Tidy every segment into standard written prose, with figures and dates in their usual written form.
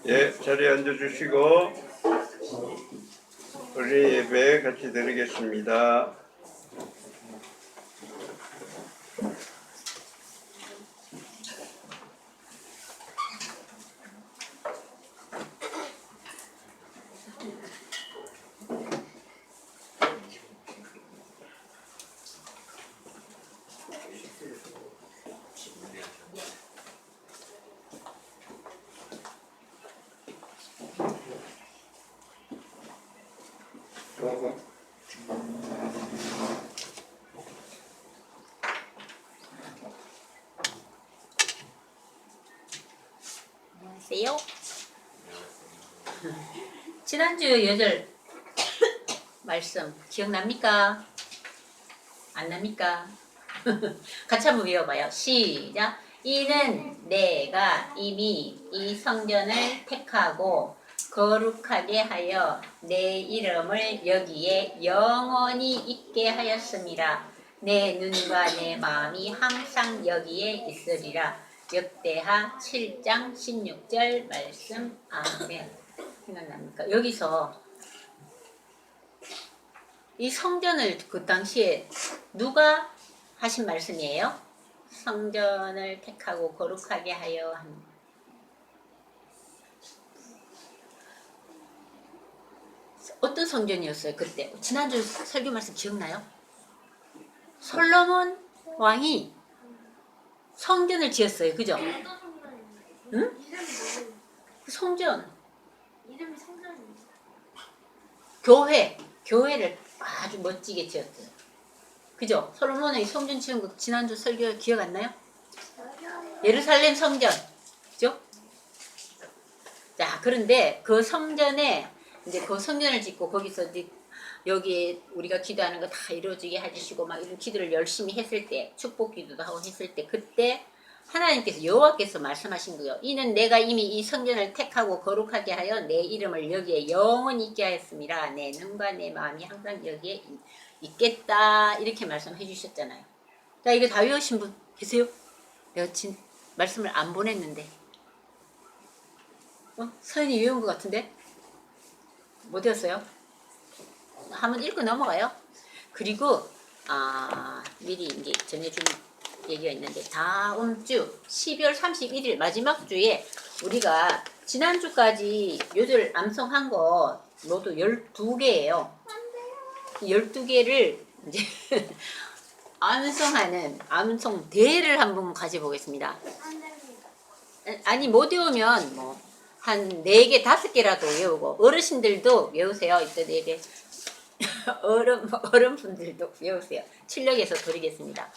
예, 자리에 앉아주시고 우리 예배 같이 드리겠습니다. 안녕하세요. 지난주 여절 말씀 기억납니까? 안 납니까? 같이 한번 외워봐요. 시작. 이는 내가 이미 이 성전을 택하고 거룩하게 하여 내 이름을 여기에 영원히 있게 하였음이라. 내 눈과 내 마음이 항상 여기에 있으리라. 역대하 7장 16절 말씀. 아멘. 생각납니까? 여기서 이 성전을 그 당시에 누가 하신 말씀이에요? 성전을 택하고 거룩하게 하여 한. 어떤 성전이었어요 그때? 지난주 설교 말씀 기억나요? 솔로몬 왕이 성전을 지었어요. 그죠? 응? 그 성전. 이름이 성전이에요. 교회를 아주 멋지게 지었어요. 그죠? 솔로몬의 성전 지은 거 지난주 설교 기억 안 나요? 예루살렘 성전. 그죠? 자, 그런데 그 성전에 이제 그 성전을 짓고 거기서 이제 여기 우리가 기도하는 거 다 이루어지게 해주시고 막 이런 기도를 열심히 했을 때, 축복 기도도 하고 했을 때, 그때 하나님께서 여호와께서 말씀하신 거예요. 이는 내가 이미 이 성전을 택하고 거룩하게 하여 내 이름을 여기에 영원히 있게 하였습니다. 내 눈과 내 마음이 항상 여기에 있겠다. 이렇게 말씀해 주셨잖아요. 자, 이거 다 외우신 분 계세요? 내가 말씀을 안 보냈는데. 서연이 외운 것 같은데? 못 외웠어요? 한번 읽고 넘어가요. 그리고 미리 이제 전해준 얘기가 있는데, 다음 주 12월 31일 마지막 주에 우리가 지난주까지 요절 암송한 거 모두 12개예요. 12개를 이제 암송하는 암송 대회를 한번 가져보겠습니다. 아니 못 외우면 뭐 한 4개, 5개라도 외우고, 어르신들도 외우세요. 이때 4개. 어른분들도 외우세요. 출력해서 드리겠습니다.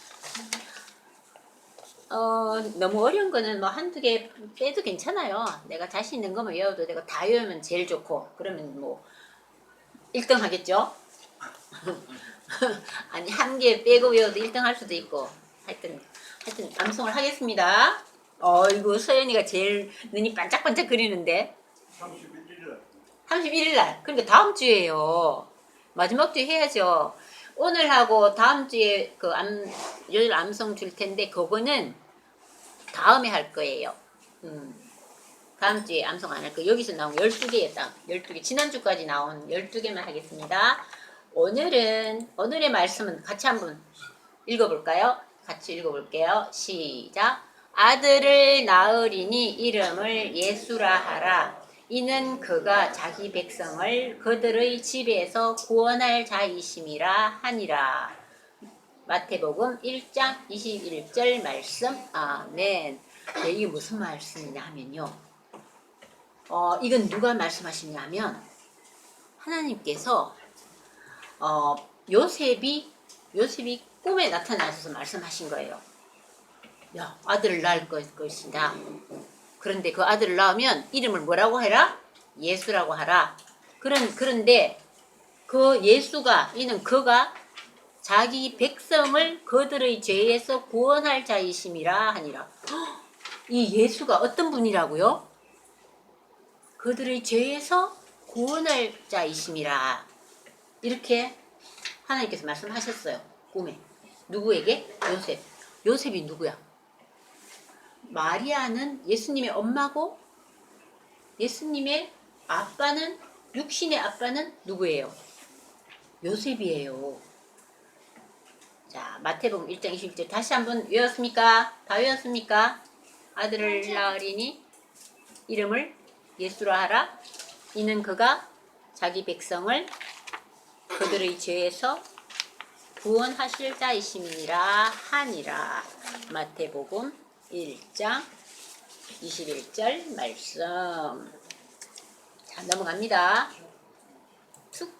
너무 어려운 거는 뭐 한두 개 빼도 괜찮아요. 내가 자신 있는 것만 외워도 되고, 다 외우면 제일 좋고, 그러면 뭐 1등 하겠죠? 아니, 한 개 빼고 외워도 1등 할 수도 있고. 하여튼 암송을 하겠습니다. 이거 서연이가 제일 눈이 반짝반짝 그리는데. 31일 날. 그러니까 다음 주에요. 마지막 주에 해야죠. 오늘 하고 다음 주에 그 요절 암송 줄 텐데, 그거는 다음에 할 거예요. 다음 주에 암송 안 할 거예요. 여기서 나온 12개에 딱 12개. 지난주까지 나온 12개만 하겠습니다. 오늘의 말씀은 같이 한번 읽어볼까요? 같이 읽어볼게요. 시작. 아들을 낳으리니 이름을 예수라 하라. 이는 그가 자기 백성을 그들의 집에서 구원할 자이심이라 하니라. 마태복음 1장 21절 말씀. 아멘. 네, 이게 무슨 말씀이냐 하면요. 이건 누가 말씀하시냐면 하나님께서 요셉이 꿈에 나타나셔서 말씀하신 거예요. 야, 아들을 낳을 것이다. 그런데 그 아들을 낳으면 이름을 뭐라고 해라? 예수라고 하라. 그런데 그 예수가, 이는 그가 자기 백성을 그들의 죄에서 구원할 자이심이라 하니라. 이 예수가 어떤 분이라고요? 그들의 죄에서 구원할 자이심이라. 이렇게 하나님께서 말씀하셨어요. 꿈에. 누구에게? 요셉. 요셉이 누구야? 마리아는 예수님의 엄마고 예수님의 아빠는, 육신의 아빠는 누구예요? 요셉이에요. 자, 마태복음 1장 21절 다시 한번 외웠습니까? 다 외웠습니까? 아들을 낳으리니 이름을 예수라 하라. 이는 그가 자기 백성을 그들의 죄에서 구원하실 자이심이니라 하니라. 마태복음 1장 21절 말씀. 자, 넘어갑니다. 툭.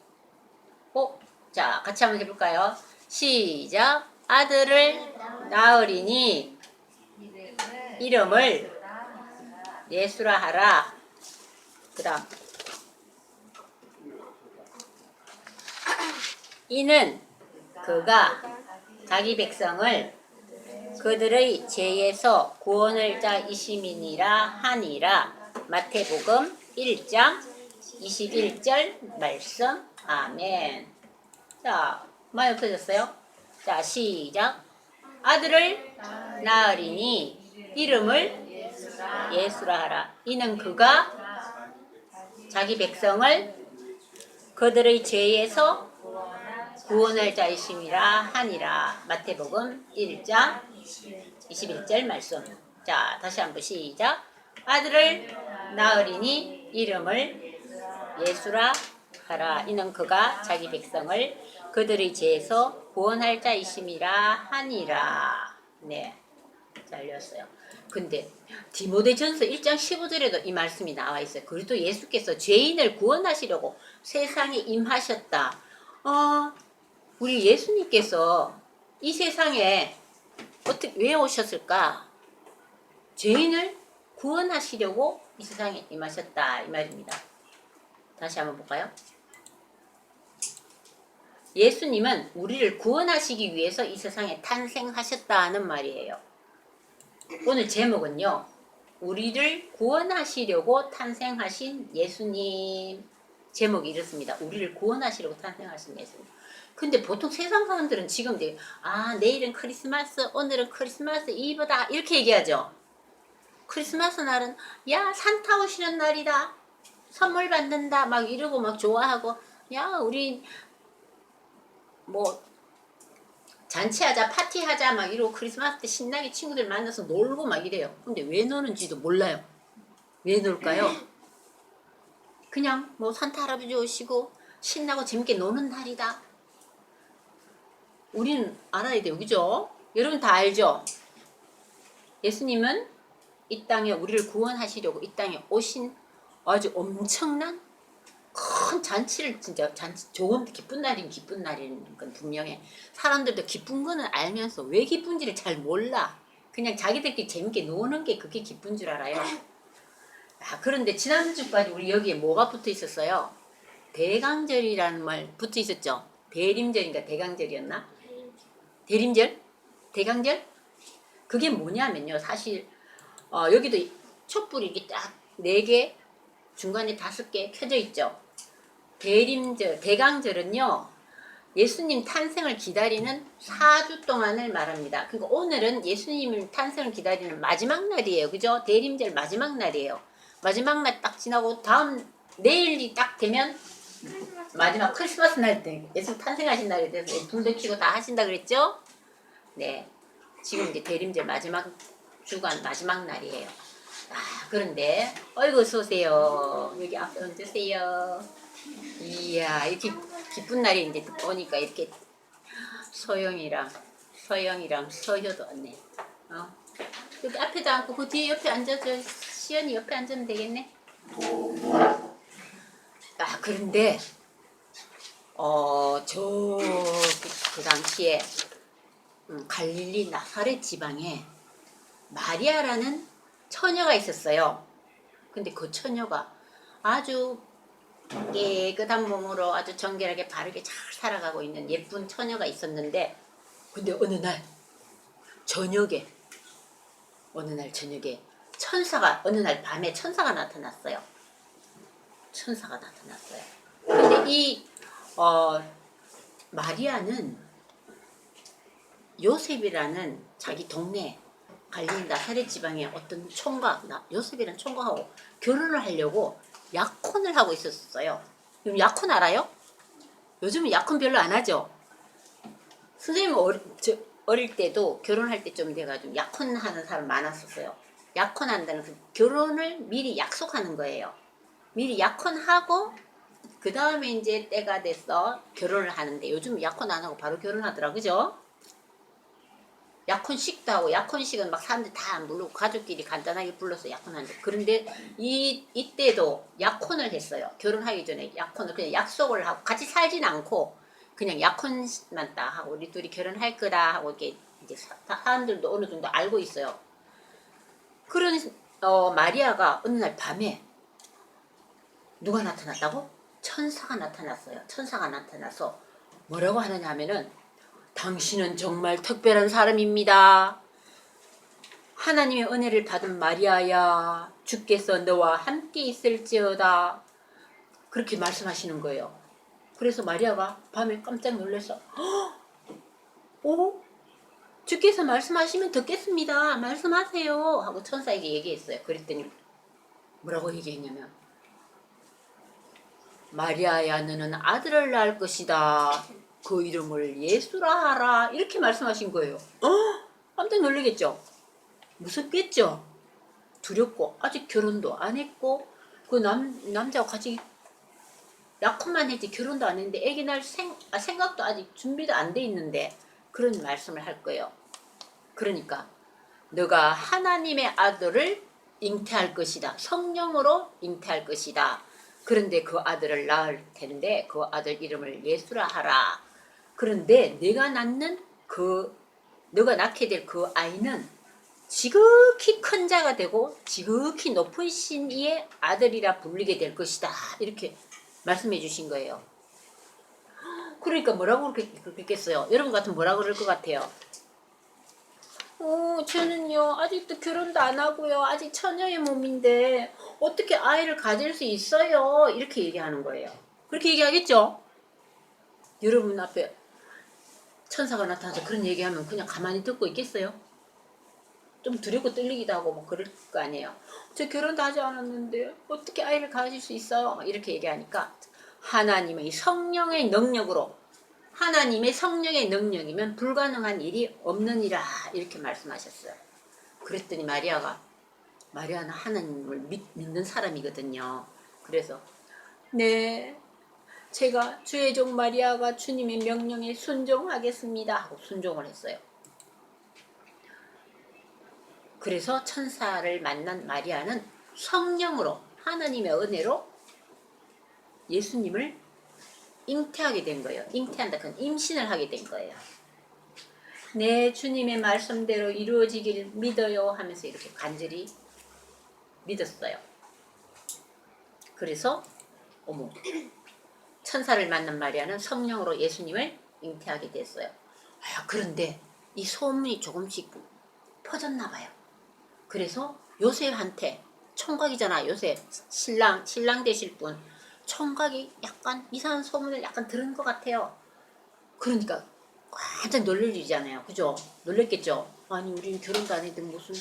자, 같이 한번 해볼까요? 시작. 아들을 낳으리니 이름을 예수라 하라. 그 다음 이는 그가 자기 백성을 그들의 죄에서 구원할 자이심이니라 하니라. 마태복음 1장 21절 말씀. 아멘. 자, 많이 없어졌어요? 자, 시작. 아들을 낳으리니 이름을 예수라 하라. 이는 그가 자기 백성을 그들의 죄에서 구원할 자이심이라 하니라. 마태복음 1장 21절 말씀. 자, 다시 한번 시작. 아들을 낳으리니 이름을 예수라 하라. 이는 그가 자기 백성을 그들의 죄에서 구원할 자이심이라 하니라. 네, 잘렸어요. 근데 디모데전서 1장 15절에도 이 말씀이 나와 있어요. 그리스도 예수께서 죄인을 구원하시려고 세상에 임하셨다. 우리 예수님께서 이 세상에 왜 오셨을까? 죄인을 구원하시려고 이 세상에 임하셨다, 이 말입니다. 다시 한번 볼까요? 예수님은 우리를 구원하시기 위해서 이 세상에 탄생하셨다는 말이에요. 오늘 제목은요, 우리를 구원하시려고 탄생하신 예수님. 제목이 이렇습니다. 우리를 구원하시려고 탄생하신 예수님. 근데 보통 세상 사람들은 지금 내일은 크리스마스, 오늘은 크리스마스 이브다 이렇게 얘기하죠. 크리스마스 날은 야, 산타 오시는 날이다, 선물 받는다 막 이러고 막 좋아하고, 야, 우리 뭐 잔치하자, 파티하자 막 이러고 크리스마스 때 신나게 친구들 만나서 놀고 막 이래요. 근데 왜 노는지도 몰라요. 왜 놀까요? 그냥 뭐 산타 할아버지 오시고 신나고 재밌게 노는 날이다. 우리는 알아야 돼요. 그죠? 여러분 다 알죠? 예수님은 이 땅에 우리를 구원하시려고 이 땅에 오신 아주 엄청난 큰 잔치를, 진짜 좋은 기쁜 날인 기쁜 날인 건 분명해. 사람들도 기쁜 거는 알면서 왜 기쁜지를 잘 몰라. 그냥 자기들끼리 재밌게 노는 게 그게 기쁜 줄 알아요. 그런데 지난주까지 우리 여기에 뭐가 붙어 있었어요? 대강절이라는 말 붙어 있었죠? 대림절인가 대강절이었나? 대림절? 대강절? 그게 뭐냐면요, 사실 여기도 촛불이 이렇게 딱 4개, 중간에 5개 켜져 있죠. 대림절, 대강절은요, 예수님 탄생을 기다리는 4주 동안을 말합니다. 그러니까 오늘은 예수님 탄생을 기다리는 마지막 날이에요. 그죠? 대림절 마지막 날이에요. 마지막 날 딱 지나고 다음 내일이 딱 되면 마지막 크리스마스 날 때 예수 탄생하신 날에 대해서 불도 켜고 다 하신다 그랬죠? 네, 지금 이제 대림절 마지막 주간 마지막 날이에요. 그런데 어이구 어서 오세요. 여기 앞에 앉으세요. 이야, 이렇게 기쁜 날이 이제 오니까 이렇게 서영이랑 서효도 왔네. 여기 앞에도 앉고 그 뒤에 옆에 앉아서 시연이 옆에 앉으면 되겠네. 그런데 그 당시에 갈릴리 나사렛 지방에 마리아라는 처녀가 있었어요. 근데 그 처녀가 아주 깨끗한 몸으로 아주 정결하게 바르게 잘 살아가고 있는 예쁜 처녀가 있었는데, 근데 어느 날 저녁에 어느 날 밤에 천사가 나타났어요. 근데 이 마리아는 요셉이라는 자기 동네 갈릴리 나사렛 지방의 어떤 총각, 요셉이라는 총각하고 결혼을 하려고 약혼을 하고 있었어요. 그럼 약혼 알아요? 요즘은 약혼 별로 안 하죠. 선생님 어릴 때도 결혼할 때쯤 돼가지고 약혼하는 사람 많았었어요. 약혼한다는 그 결혼을 미리 약속하는 거예요. 미리 약혼하고 그 다음에 이제 때가 돼서 결혼을 하는데 요즘 약혼 안 하고 바로 결혼하더라, 그죠? 약혼식도 하고 약혼식은 막 사람들 다 부르고 가족끼리 간단하게 불러서 약혼하는데 그런데 이때도 약혼을 했어요. 결혼하기 전에 약혼을 그냥 약속을 하고 같이 살진 않고 그냥 약혼만 딱 하고 우리 둘이 결혼할 거다 하고 이렇게 이제 사람들도 어느 정도 알고 있어요. 그런 마리아가 어느 날 밤에 누가 나타났다고? 천사가 나타났어요. 천사가 나타나서 뭐라고 하느냐 하면은 당신은 정말 특별한 사람입니다. 하나님의 은혜를 받은 마리아야, 주께서 너와 함께 있을지어다. 그렇게 말씀하시는 거예요. 그래서 마리아가 밤에 깜짝 놀라서 오? 주께서 말씀하시면 듣겠습니다. 말씀하세요. 하고 천사에게 얘기했어요. 그랬더니 뭐라고 얘기했냐면 마리아야 너는 아들을 낳을 것이다. 그 이름을 예수라 하라. 이렇게 말씀하신 거예요. 깜짝 놀라겠죠? 무섭겠죠? 두렵고 아직 결혼도 안 했고 그 남자와 같이 약혼만 했지 결혼도 안 했는데 애기 낳을 생각도 아직 준비도 안 돼 있는데 그런 말씀을 할 거예요. 그러니까 너가 하나님의 아들을 잉태할 것이다. 성령으로 잉태할 것이다. 그런데 그 아들을 낳을 텐데 그 아들 이름을 예수라 하라. 그런데 너가 낳게 될 그 아이는 지극히 큰 자가 되고 지극히 높은 신의 아들이라 불리게 될 것이다. 이렇게 말씀해 주신 거예요. 그러니까 뭐라고 그렇겠어요? 여러분 같으면 뭐라고 그럴 것 같아요? 저는요 아직도 결혼도 안 하고요 아직 처녀의 몸인데 어떻게 아이를 가질 수 있어요? 이렇게 얘기하는 거예요. 그렇게 얘기하겠죠? 여러분 앞에 천사가 나타나서 그런 얘기하면 그냥 가만히 듣고 있겠어요? 좀 두렵고 떨리기도 하고 뭐 그럴 거 아니에요. 저 결혼도 하지 않았는데 어떻게 아이를 가질 수 있어요? 이렇게 얘기하니까 하나님의 성령의 능력으로 하나님의 성령의 능력이면 불가능한 일이 없느니라 이렇게 말씀하셨어요. 그랬더니 마리아는 하나님을 믿는 사람이거든요. 그래서 네 제가 주의 종 마리아가 주님의 명령에 순종하겠습니다 하고 순종을 했어요. 그래서 천사를 만난 마리아는 성령으로 하나님의 은혜로 예수님을 잉태하게 된 거예요. 잉태한다. 그건 임신을 하게 된 거예요. 네, 주님의 말씀대로 이루어지길 믿어요 하면서 이렇게 간절히 믿었어요. 그래서 천사를 만난 마리아는 성령으로 예수님을 잉태하게 됐어요. 그런데 이 소문이 조금씩 퍼졌나 봐요. 그래서 요셉한테 총각이잖아. 요셉 신랑 되실 분 총각이 약간 이상한 소문을 약간 들은 것 같아요. 그러니까 완전 놀랄일이잖아요. 그죠? 놀랬겠죠? 아니 우리는 결혼도 안 했는데 무슨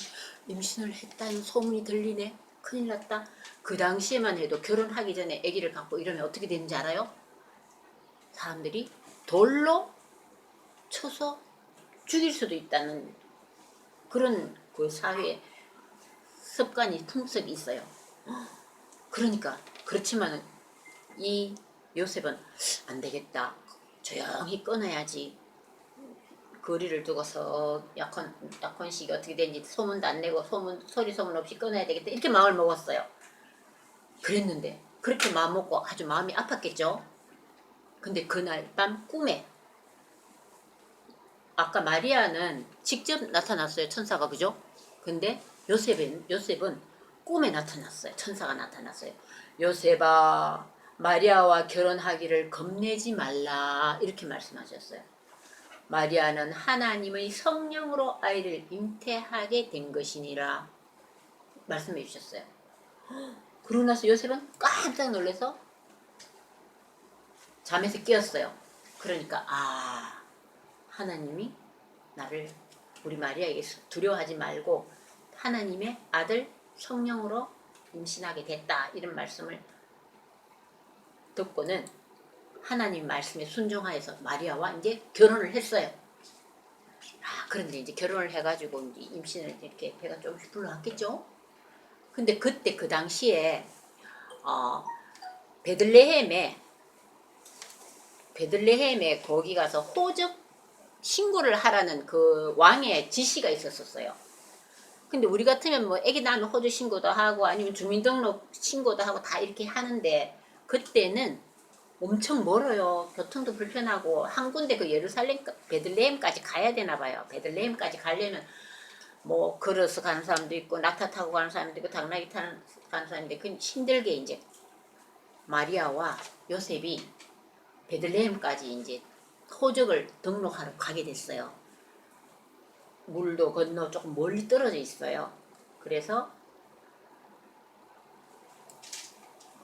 임신을 했다는 소문이 들리네. 큰일 났다. 그 당시에만 해도 결혼하기 전에 아기를 갖고 이러면 어떻게 되는지 알아요? 사람들이 돌로 쳐서 죽일 수도 있다는 그런 그 사회에 습관이 풍습이 있어요. 그러니까 그렇지만은 이 요셉은 안 되겠다. 조용히 끊어야지. 거리를 두고서 약혼식이 어떻게 되는지 소문도 안 내고 소문 없이 끊어야 되겠다. 이렇게 마음을 먹었어요. 그랬는데 그렇게 마음 먹고 아주 마음이 아팠겠죠. 근데 그날 밤 꿈에 아까 마리아는 직접 나타났어요. 천사가 그죠? 근데 요셉은 꿈에 나타났어요. 천사가 나타났어요. 요셉아 마리아와 결혼하기를 겁내지 말라 이렇게 말씀하셨어요. 마리아는 하나님의 성령으로 아이를 잉태하게 된 것이니라 말씀해 주셨어요. 그러고 나서 요셉은 깜짝 놀라서 잠에서 깨었어요. 그러니까 하나님이 나를 우리 마리아에게 두려워하지 말고 하나님의 아들 성령으로 임신하게 됐다. 이런 말씀을 듣고는 하나님 말씀에 순종하여서 마리아와 이제 결혼을 했어요. 그런데 이제 결혼을 해가지고 이제 임신을 이렇게 배가 조금씩 불러왔겠죠. 근데 그때 그 당시에 베들레헴에 거기 가서 호적 신고를 하라는 그 왕의 지시가 있었어요. 근데 우리 같으면 뭐 애기 낳으면 호적 신고도 하고 아니면 주민등록 신고도 하고 다 이렇게 하는데 그때는 엄청 멀어요. 교통도 불편하고 한 군데 그 예루살렘 베들레헴까지 가야 되나 봐요. 베들레헴까지 가려면 뭐 걸어서 가는 사람도 있고 낙타 타고 가는 사람도 있고 당나귀 타는 가는 사람인데 그 힘들게 이제 마리아와 요셉이 베들레헴까지 이제 호적을 등록하러 가게 됐어요. 물도 건너 조금 멀리 떨어져 있어요. 그래서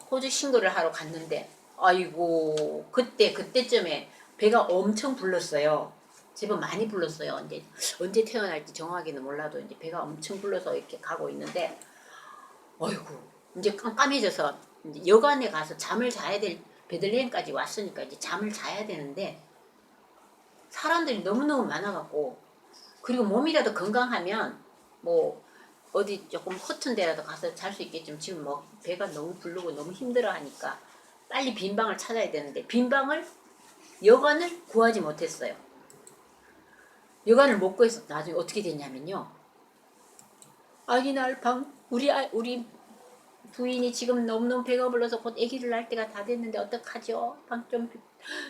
호적 신고를 하러 갔는데 아이고 그때쯤에 배가 엄청 불렀어요. 제법 많이 불렀어요. 이제 언제 태어날지 정확하게는 몰라도 이제 배가 엄청 불러서 이렇게 가고 있는데 아이고 이제 깜깜해져서 이제 여관에 가서 잠을 자야 될 베들레헴까지 왔으니까 이제 잠을 자야 되는데 사람들이 너무너무 많아갖고 그리고 몸이라도 건강하면 뭐 어디 조금 허튼 데라도 가서 잘 수 있겠지만 지금 뭐 배가 너무 부르고 너무 힘들어 하니까 빨리 빈 방을 찾아야 되는데 여관을 구하지 못했어요. 여관을 못 구해서 나중에 어떻게 됐냐면요. 아기날 방 우리 부인이 지금 너무너무 배가 불러서 곧 아기를 낳을 때가 다 됐는데 어떡하죠? 방 좀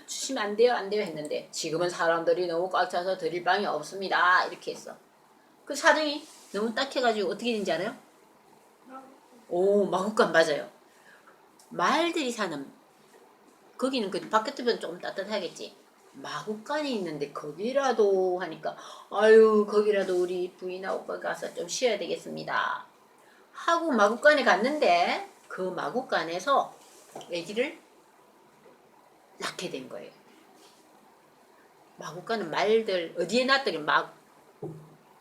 주시면 안 돼요? 안 돼요? 했는데 지금은 사람들이 너무 꽉 차서 드릴 방이 없습니다. 이렇게 했어. 그 사정이 너무 딱해가지고 어떻게 된지 알아요? 오, 마구간 맞아요. 말들이 사는 거기는 그 바깥으면 조금 따뜻하겠지. 마구간이 있는데 거기라도 하니까 아유 거기라도 우리 부인하고 거기 가서 좀 쉬어야 되겠습니다. 하고 마구간에 갔는데 그 마구간에서 아기를 낳게 된 거예요. 마구간은 말들 어디에 놨더니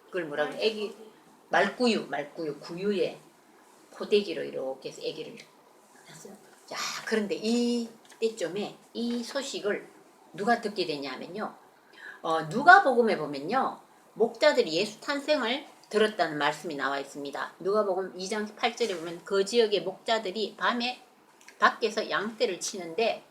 그걸 뭐라고 아기 말구유 구유에 포대기로 이렇게 해서 아기를 낳았어요. 자 그런데 이때쯤에 이 소식을 누가 듣게 되냐면요. 누가복음에 보면요. 목자들이 예수 탄생을 들었다는 말씀이 나와 있습니다. 누가복음 2장 8절에 보면 그 지역의 목자들이 밤에 밖에서 양떼를 치는데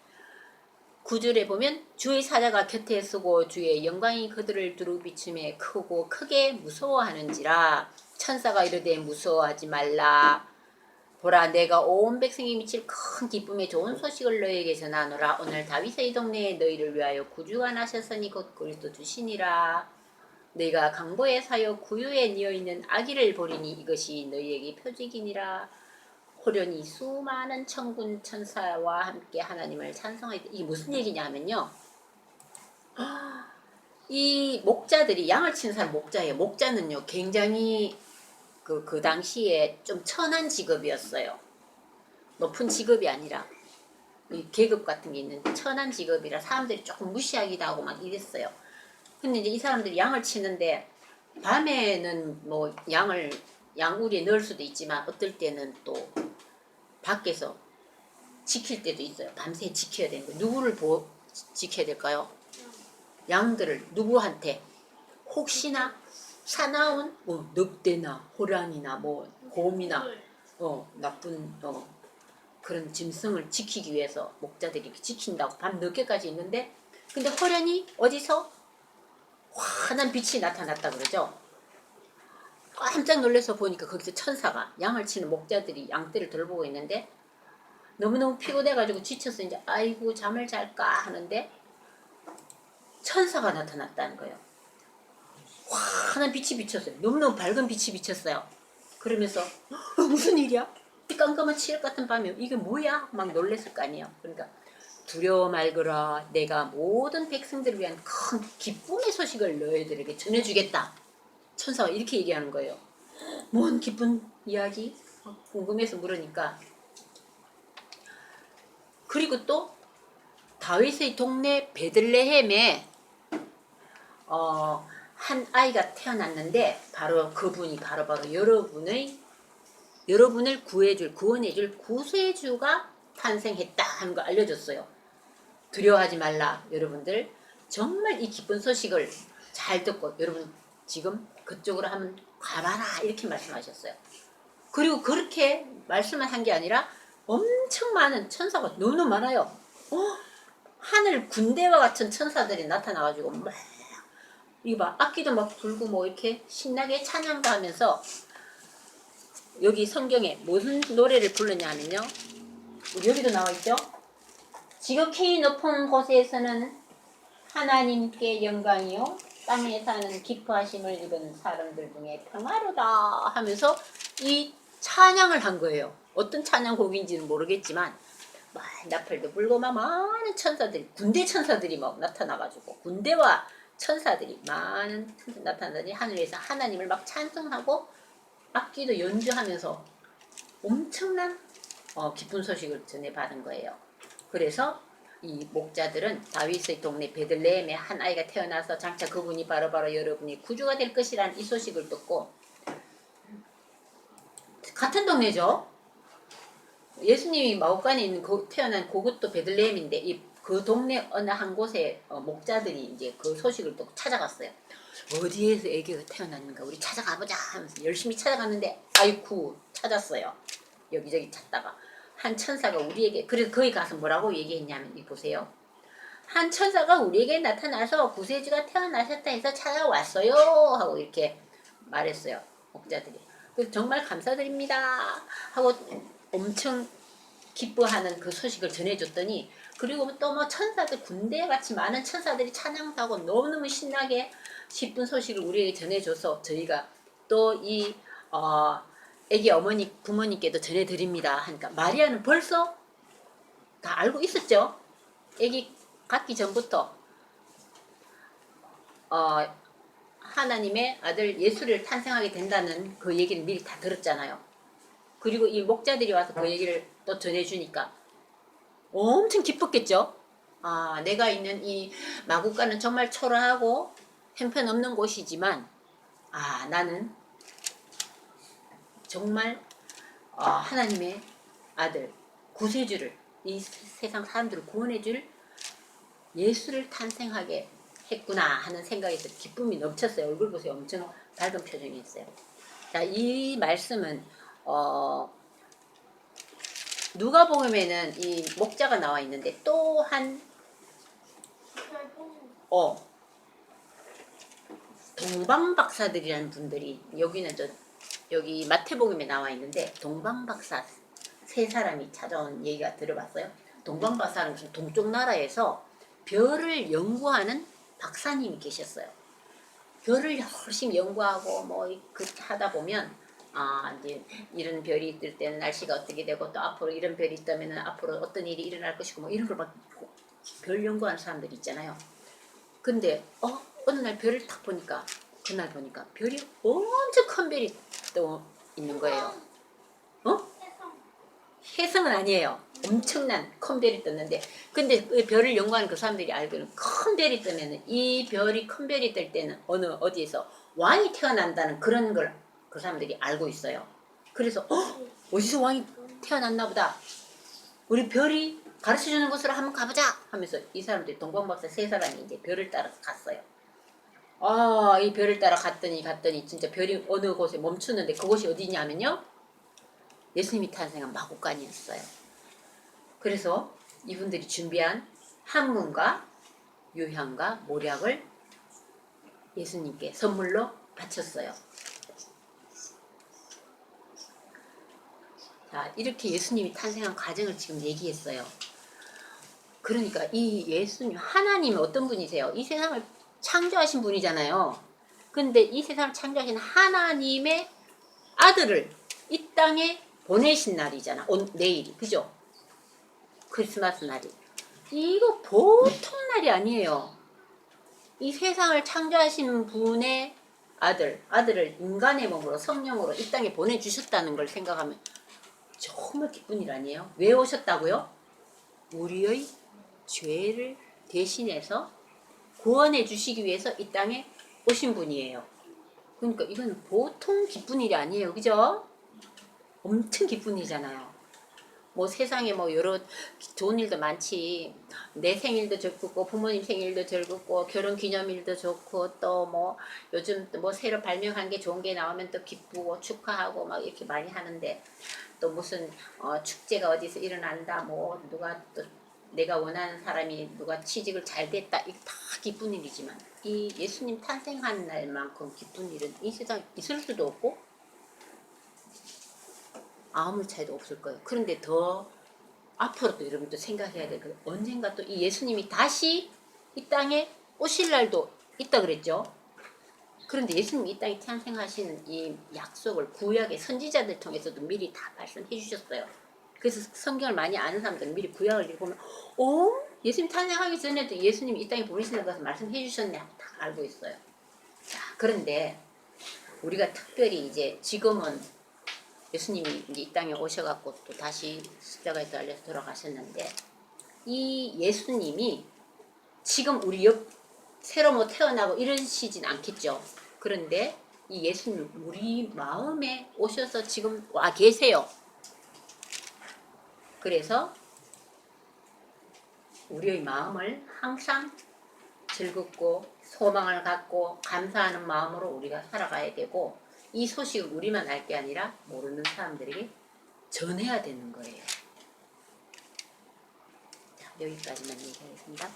9절에 보면 주의 사자가 곁에 서고 주의 영광이 그들을 두루 비추며 크고 크게 무서워하는지라 천사가 이르되 무서워하지 말라 보라 내가 온 백성이 미칠 큰 기쁨의 좋은 소식을 너희에게 전하노라 오늘 다윗의 동네에 너희를 위하여 구주가 나셨으니 곧 그리스도 주시니라 너희가 강보의 사역 구유에 뉘어있는 아기를 보리니 이것이 너희에게 표적이니라 호련히 수많은 천군 천사와 함께 하나님을 찬송하였다. 이게 무슨 얘기냐 하면요. 이 목자들이 양을 치는 사람 목자예요. 목자는요 굉장히 그 당시에 좀 천한 직업이었어요. 높은 직업이 아니라 계급 같은 게 있는데 천한 직업이라 사람들이 조금 무시하기도 하고 막 이랬어요. 근데 이제 이 사람들이 양을 치는데 밤에는 뭐 양우리에 넣을 수도 있지만 어떨 때는 또 밖에서 지킬 때도 있어요. 밤새 지켜야 되는 거. 누구를 지켜야 될까요? 양들을 누구한테 혹시나 사나운 늑대나 호랑이나 뭐 곰이나 나쁜 그런 짐승을 지키기 위해서 목자들이 이렇게 지킨다고 밤 늦게까지 있는데 근데 호련히 어디서 환한 빛이 나타났다 그러죠. 깜짝 놀라서 보니까 거기서 천사가 양을 치는 목자들이 양떼를 돌보고 있는데 너무너무 피곤해가지고 지쳐서 이제 아이고 잠을 잘까 하는데 천사가 나타났다는 거예요. 환한 빛이 비쳤어요. 너무너무 밝은 빛이 비쳤어요. 그러면서 무슨 일이야? 이 깜깜한 칠흑 같은 밤에 이게 뭐야? 막 놀랬을 거 아니에요. 그러니까 두려워 말거라 내가 모든 백성들을 위한 큰 기쁨의 소식을 너희들에게 전해주겠다. 천사가 이렇게 얘기하는 거예요. 뭔 기쁜 이야기? 궁금해서 물으니까 그리고 또 다윗의 동네 베들레헴에 한 아이가 태어났는데 바로 그분이 바로 여러분을 구원해줄 구세주가 탄생했다 하는 거 알려줬어요. 두려워하지 말라. 여러분들 정말 이 기쁜 소식을 잘 듣고 여러분 지금 그쪽으로 한번 가봐라 이렇게 말씀하셨어요. 그리고 그렇게 말씀을 한 게 아니라 엄청 많은 천사가 너무 많아요. 하늘 군대와 같은 천사들이 나타나가지고 막 이거 봐, 악기도 막 불고 뭐 이렇게 신나게 찬양도 하면서 여기 성경에 무슨 노래를 부르냐 하면요, 여기도 나와 있죠. 지극히 높은 곳에서는 하나님께 영광이요 땅에 사는 기뻐하심을 입은 사람들 중에 평화로다 하면서 이 찬양을 한 거예요. 어떤 찬양곡인지는 모르겠지만 막 나팔도 불고 막 많은 천사들이, 군대 천사들이 막 나타나가지고 군대와 천사들이 많은 나타나더니 하늘에서 하나님을 막 찬송하고 악기도 연주하면서 엄청난 기쁜 소식을 전해받은 거예요. 그래서 이 목자들은 다윗의 동네 베들레헴에 한 아이가 태어나서 장차 그분이 바로 여러분이 구주가 될 것이라는 이 소식을 듣고, 같은 동네죠. 예수님이 마오간에 있는 태어난 그곳도 베들레헴인데 그 동네 어느 한 곳에 목자들이 이제 그 소식을 듣고 찾아갔어요. 어디에서 애기가 태어났는가 우리 찾아가보자 하면서 열심히 찾아갔는데 아이쿠 찾았어요. 여기저기 찾다가 한 천사가 우리에게, 그래서 거기 가서 뭐라고 얘기했냐면 이 보세요. 한 천사가 우리에게 나타나서 구세주가 태어나셨다 해서 찾아왔어요 하고 이렇게 말했어요. 목자들이. 그래서 정말 감사드립니다 하고 엄청 기뻐하는 그 소식을 전해줬더니, 그리고 또 뭐 천사들 군대같이 많은 천사들이 찬양하고 너무너무 신나게 기쁜 소식을 우리에게 전해줘서 저희가 또 이 애기 어머니 부모님께도 전해드립니다 하니까 마리아는 벌써 다 알고 있었죠. 애기 갖기 전부터 하나님의 아들 예수를 탄생하게 된다는 그 얘기를 미리 다 들었잖아요. 그리고 이 목자들이 와서 그 얘기를 또 전해주니까 엄청 기뻤겠죠. 내가 있는 이 마국간은 정말 초라하고 형편없는 곳이지만 나는 정말 하나님의 아들 구세주를, 이 세상 사람들을 구원해줄 예수를 탄생하게 했구나 하는 생각에서 기쁨이 넘쳤어요. 얼굴 보세요. 엄청 밝은 표정이 있어요. 자, 이 말씀은 누가복음에는 이 목자가 나와 있는데 또한 동방박사들이라는 분들이 여기 마태복음에 나와 있는데 동방박사 세 사람이 찾아온 얘기가 들어봤어요. 동방박사는 무슨 동쪽 나라에서 별을 연구하는 박사님이 계셨어요. 별을 열심히 연구하고 하다 보면 이제 이런 별이 있을 때는 날씨가 어떻게 되고 또 앞으로 이런 별이 있다면 앞으로 어떤 일이 일어날 것이고 이런 걸 막 별 연구하는 사람들 있잖아요. 근데 어느 날 별을 딱 보니까, 그날 보니까 별이 엄청 큰 별이 또 있는 거예요. 혜성은 아니에요. 엄청난 큰 별이 떴는데, 근데 그 별을 연구하는 그 사람들이 알기로는 큰 별이 뜨면은, 이 별이 큰 별이 뜰 때는 어디에서 왕이 태어난다는 그런 걸 그 사람들이 알고 있어요. 그래서 어디서 왕이 태어났나 보다, 우리 별이 가르쳐주는 곳으로 한번 가보자 하면서 이 사람들이, 동방박사 세 사람이 이제 별을 따라서 갔어요. 이 별을 따라 갔더니 진짜 별이 어느 곳에 멈추는데, 그곳이 어디냐면요, 예수님이 탄생한 마국간이었어요. 그래서 이분들이 준비한 한문과 유향과 모략을 예수님께 선물로 바쳤어요. 자, 이렇게 예수님이 탄생한 과정을 지금 얘기했어요. 그러니까 이 예수님, 하나님이 어떤 분이세요? 이 세상을 창조하신 분이잖아요. 근데 이 세상을 창조하신 하나님의 아들을 이 땅에 보내신 날이잖아. 내일이. 그죠? 크리스마스 날이. 이거 보통 날이 아니에요. 이 세상을 창조하신 분의 아들을 인간의 몸으로, 성령으로 이 땅에 보내주셨다는 걸 생각하면 정말 기쁜 일 아니에요? 왜 오셨다고요? 우리의 죄를 대신해서 구원해 주시기 위해서 이 땅에 오신 분이에요. 그러니까 이건 보통 기쁜 일이 아니에요. 그죠? 엄청 기쁜 일이잖아요. 뭐 세상에 뭐 여러 좋은 일도 많지. 내 생일도 좋고 부모님 생일도 즐겁고 결혼 기념일도 좋고 또 뭐 요즘 또 뭐 새로 발명한 게 좋은 게 나오면 또 기쁘고 축하하고 막 이렇게 많이 하는데 또 무슨 축제가 어디서 일어난다 뭐 누가 또 내가 원하는 사람이 누가 취직을 잘 됐다 이거 다 기쁜 일이지만 이 예수님 탄생한 날만큼 기쁜 일은 이 세상에 있을 수도 없고 아무 차이도 없을 거예요. 그런데 더 앞으로도 여러분도 생각해야 될 거예요. 언젠가 또 이 예수님이 다시 이 땅에 오실 날도 있다 그랬죠. 그런데 예수님이 이 땅에 탄생하시는 이 약속을 구약의 선지자들 통해서도 미리 다 말씀해 주셨어요. 그래서 성경을 많이 아는 사람들은 미리 구약을 읽으면 예수님 탄생하기 전에도 예수님이 이 땅에 보내신다고 해서 말씀해 주셨네 하고 다 알고 있어요. 자, 그런데 우리가 특별히 이제 지금은 예수님이 이제 이 땅에 오셔갖고 또 다시 십자가에 달려서 돌아가셨는데 이 예수님이 지금 우리 옆 새로 뭐 태어나고 이러시진 않겠죠. 그런데 이 예수님 우리 마음에 오셔서 지금 와 계세요. 그래서 우리의 마음을 항상 즐겁고 소망을 갖고 감사하는 마음으로 우리가 살아가야 되고 이 소식을 우리만 알 게 아니라 모르는 사람들에게 전해야 되는 거예요. 자, 여기까지만 얘기하겠습니다.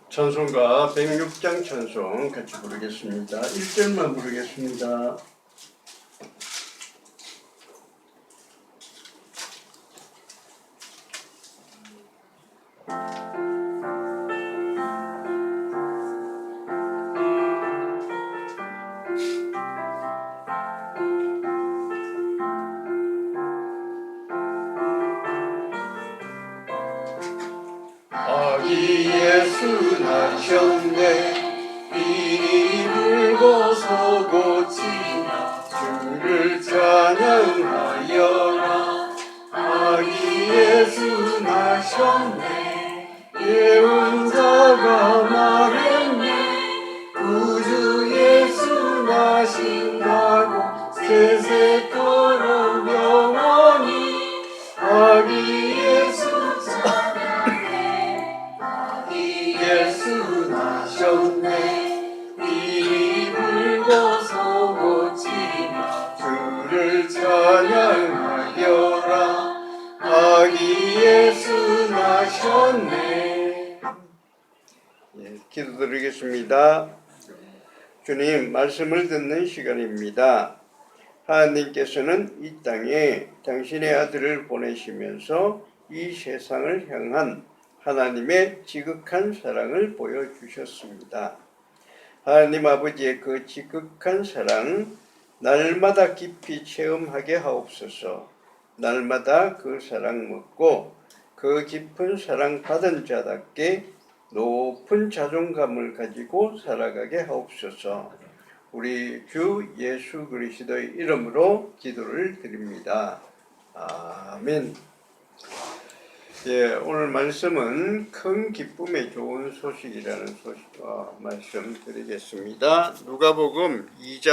찬송가 106장 찬송 같이 부르겠습니다. 1절만 부르겠습니다. 아기 예수 나셨네 비리 불고 서고 지나 주를 찬양하여라. 아기 예수 나셨네 예언자가 말했네 구주 예수 나신다고 세세토록 영원히. 아기 예수 예수 나셨네 비리 불고 서고 지나 주를 찬양하여라. 아기 예수 나셨네. 기도드리겠습니다. 주님, 말씀을 듣는 시간입니다. 하나님께서는 이 땅에 당신의 아들을 보내시면서 이 세상을 향한 하나님의 지극한 사랑을 보여주셨습니다. 하나님 아버지의 그 지극한 사랑 날마다 깊이 체험하게 하옵소서. 날마다 그 사랑 먹고 그 깊은 사랑 받은 자답게 높은 자존감을 가지고 살아가게 하옵소서. 우리 주 예수 그리스도의 이름으로 기도를 드립니다. 아멘. 예, 오늘 말씀은 큰 기쁨에 좋은 소식이라는 말씀 드리겠습니다. 누가복음 2장